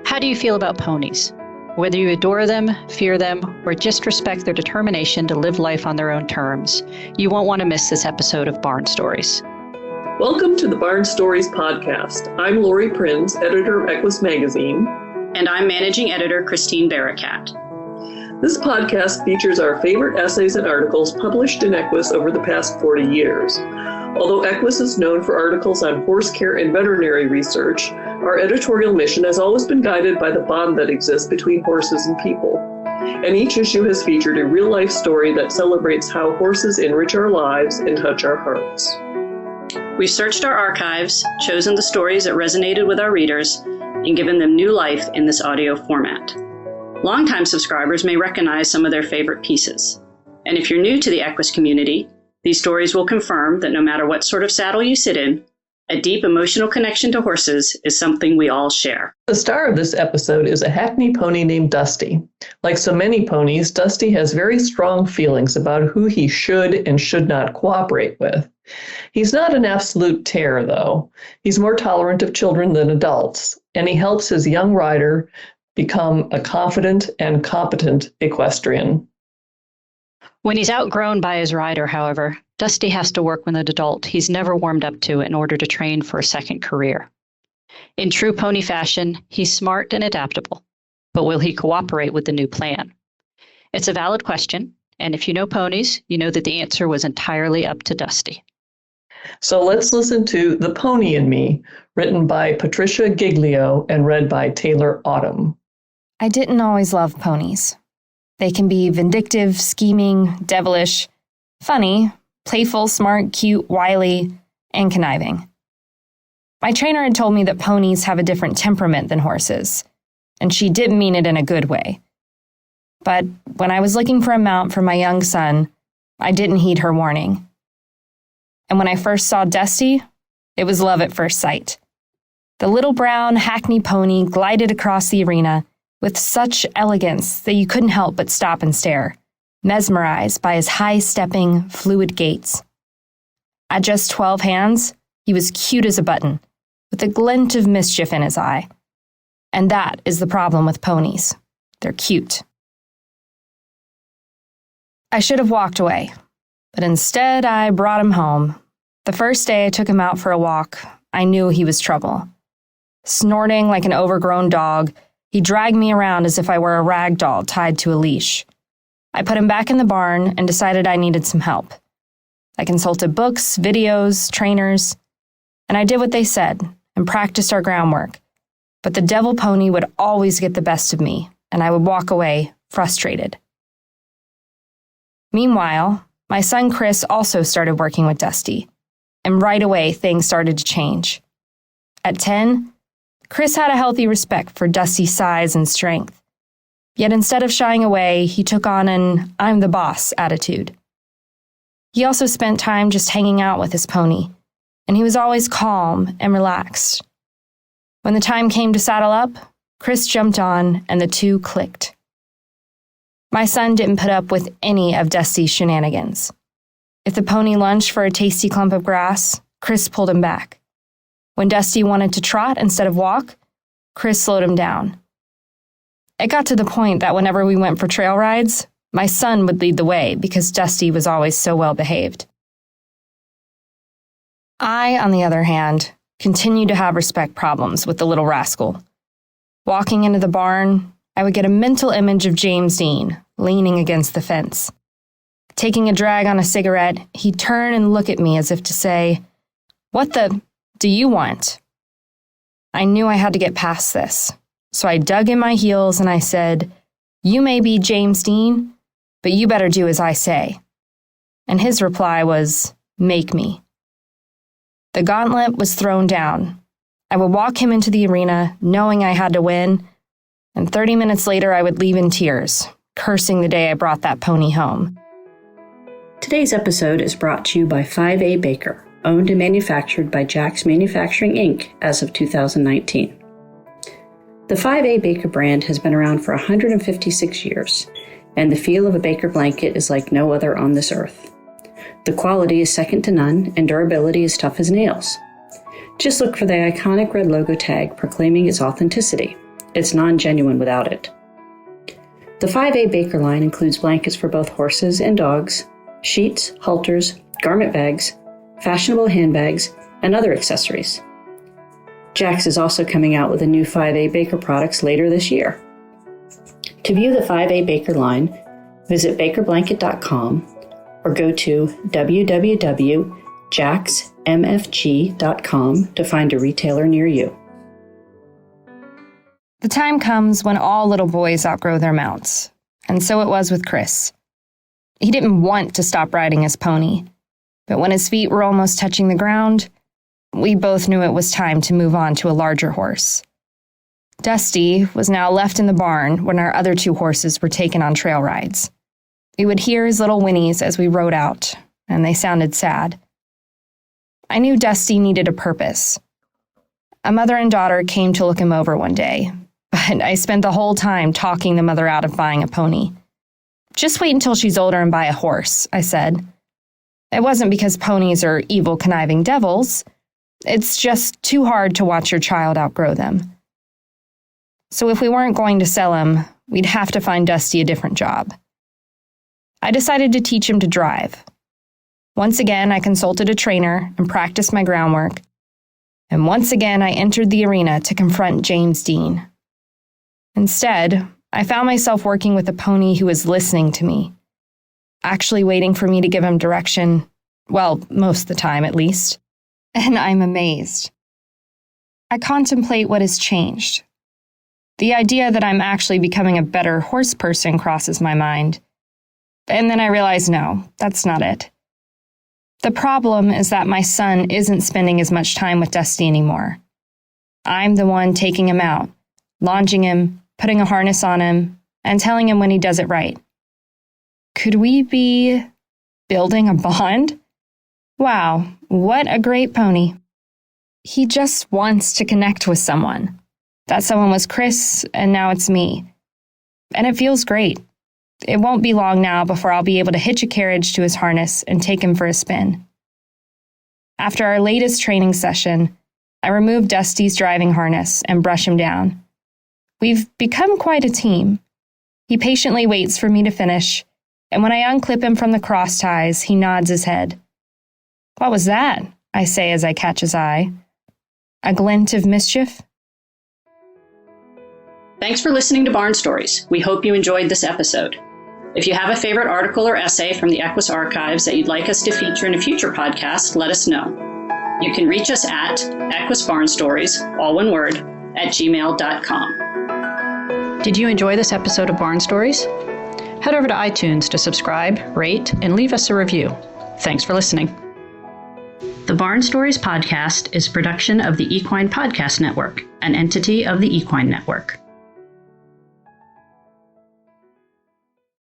How do you feel about ponies? Whether you adore them, fear them, or just respect their determination to live life on their own terms, you won't want to miss this episode of Barn Stories. Welcome to the Barn Stories podcast. I'm Lori Prinz, editor of Equus magazine. And I'm managing editor Christine Barakat. This podcast features our favorite essays and articles published in Equus over the past 40 years. Although Equus is known for articles on horse care and veterinary research, our editorial mission has always been guided by the bond that exists between horses and people. And each issue has featured a real-life story that celebrates how horses enrich our lives and touch our hearts. We've searched our archives, chosen the stories that resonated with our readers, and given them new life in this audio format. Longtime subscribers may recognize some of their favorite pieces. And if you're new to the Equus community, these stories will confirm that no matter what sort of saddle you sit in, a deep emotional connection to horses is something we all share. The star of this episode is a Hackney pony named Dusty. Like so many ponies, Dusty has very strong feelings about who he should and should not cooperate with. He's not an absolute terror, though. He's more tolerant of children than adults, and he helps his young rider become a confident and competent equestrian. When he's outgrown by his rider, however, Dusty has to work with an adult he's never warmed up to in order to train for a second career. In true pony fashion, he's smart and adaptable, but will he cooperate with the new plan? It's a valid question, and if you know ponies, you know that the answer was entirely up to Dusty. So let's listen to The Pony and Me, written by Patricia Giglio and read by Taylor Autumn. I didn't always love ponies. They can be vindictive, scheming, devilish, funny, playful, smart, cute, wily, and conniving. My trainer had told me that ponies have a different temperament than horses, and she didn't mean it in a good way. But when I was looking for a mount for my young son, I didn't heed her warning. And when I first saw Dusty, it was love at first sight. The little brown Hackney pony glided across the arena with such elegance that you couldn't help but stop and stare, mesmerized by his high-stepping, fluid gaits. At just 12 hands, he was cute as a button, with a glint of mischief in his eye. And that is the problem with ponies. They're cute. I should have walked away, but instead I brought him home. The first day I took him out for a walk, I knew he was trouble. Snorting like an overgrown dog, he dragged me around as if I were a rag doll tied to a leash. I put him back in the barn and decided I needed some help. I consulted books, videos, trainers, and I did what they said and practiced our groundwork. But the devil pony would always get the best of me, and I would walk away frustrated. Meanwhile, my son Chris also started working with Dusty, and right away things started to change. At 10, Chris had a healthy respect for Dusty's size and strength. Yet instead of shying away, he took on an I'm the boss attitude. He also spent time just hanging out with his pony, and he was always calm and relaxed. When the time came to saddle up, Chris jumped on and the two clicked. My son didn't put up with any of Dusty's shenanigans. If the pony lunged for a tasty clump of grass, Chris pulled him back. When Dusty wanted to trot instead of walk, Chris slowed him down. It got to the point that whenever we went for trail rides, my son would lead the way because Dusty was always so well behaved. I, on the other hand, continued to have respect problems with the little rascal. Walking into the barn, I would get a mental image of James Dean leaning against the fence. Taking a drag on a cigarette, he'd turn and look at me as if to say, "What the do you want?" I knew I had to get past this, so I dug in my heels and I said, "You may be James Dean, but you better do as I say." And his reply was, "Make me." The gauntlet was thrown down. I would walk him into the arena, knowing I had to win, and 30 minutes later I would leave in tears, cursing the day I brought that pony home. Today's episode is brought to you by 5A Baker, owned and manufactured by Jack's Manufacturing, Inc. as of 2019. The 5A Baker brand has been around for 156 years, and the feel of a Baker blanket is like no other on this earth. The quality is second to none, and durability is tough as nails. Just look for the iconic red logo tag proclaiming its authenticity. It's non-genuine without it. The 5A Baker line includes blankets for both horses and dogs, sheets, halters, garment bags, fashionable handbags, and other accessories. Jax is also coming out with a new 5A Baker products later this year. To view the 5A Baker line, visit bakerblanket.com or go to www.jaxmfg.com to find a retailer near you. The time comes when all little boys outgrow their mounts, and so it was with Chris. He didn't want to stop riding his pony, but when his feet were almost touching the ground, we both knew it was time to move on to a larger horse. Dusty was now left in the barn when our other two horses were taken on trail rides. We would hear his little whinnies as we rode out, and they sounded sad. I knew Dusty needed a purpose. A mother and daughter came to look him over one day, but I spent the whole time talking the mother out of buying a pony. Just wait until she's older and buy a horse, I said. It wasn't because ponies are evil, conniving devils. It's just too hard to watch your child outgrow them. So if we weren't going to sell him, we'd have to find Dusty a different job. I decided to teach him to drive. Once again, I consulted a trainer and practiced my groundwork. And once again, I entered the arena to confront James Dean. Instead, I found myself working with a pony who was listening to me, actually waiting for me to give him direction, well, most of the time at least. And I'm amazed. I contemplate what has changed. The idea that I'm actually becoming a better horse person crosses my mind. And then I realize, no, that's not it. The problem is that my son isn't spending as much time with Dusty anymore. I'm the one taking him out, launching him, putting a harness on him, and telling him when he does it right. Could we be building a bond? Wow, what a great pony. He just wants to connect with someone. That someone was Chris, and now it's me. And it feels great. It won't be long now before I'll be able to hitch a carriage to his harness and take him for a spin. After our latest training session, I remove Dusty's driving harness and brush him down. We've become quite a team. He patiently waits for me to finish, and when I unclip him from the cross ties, he nods his head. "What was that?" I say as I catch his eye. A glint of mischief? Thanks for listening to Barn Stories. We hope you enjoyed this episode. If you have a favorite article or essay from the Equus archives that you'd like us to feature in a future podcast, let us know. You can reach us at equusbarnstories, all one word, @gmail.com. Did you enjoy this episode of Barn Stories? Head over to iTunes to subscribe, rate, and leave us a review. Thanks for listening. The Barn Stories podcast is a production of the Equine Podcast Network, an entity of the Equine Network.